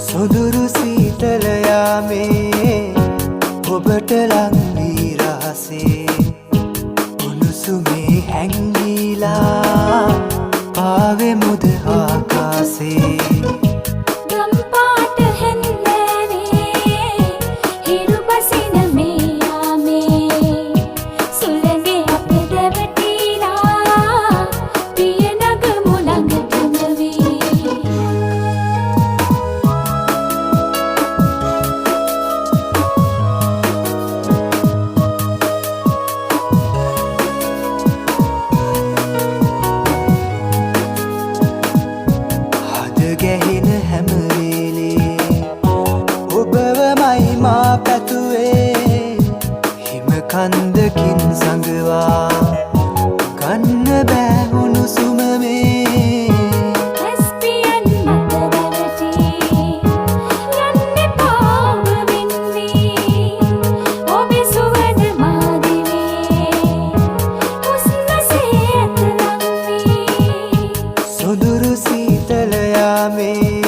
සොඳුරු සීතල යාමේ ඔබට ලං වී රහසේ උණුසුමේ හැංගිලා ආවෙමුද ආකාසේ ගම්පාට හැන්දෑවේ හිරු බසින මේ යාමේ සුළඟේ අප දැවටිලා පිය නගමු ළඟටම වී ගැහෙන හැම වෙලේ ඔබවමයි මා පැතුවේ හිම කන්දකින් සඟවා ගන්න බෑ උණුසුම මේ ඇස්පියන් මත දැවටි යන්න පාව වෙන්වී ඔබේ සුවඳ මා දිවේ හුස්නසේ ඇත ලං වී සොඳුරු සීතල යාමේ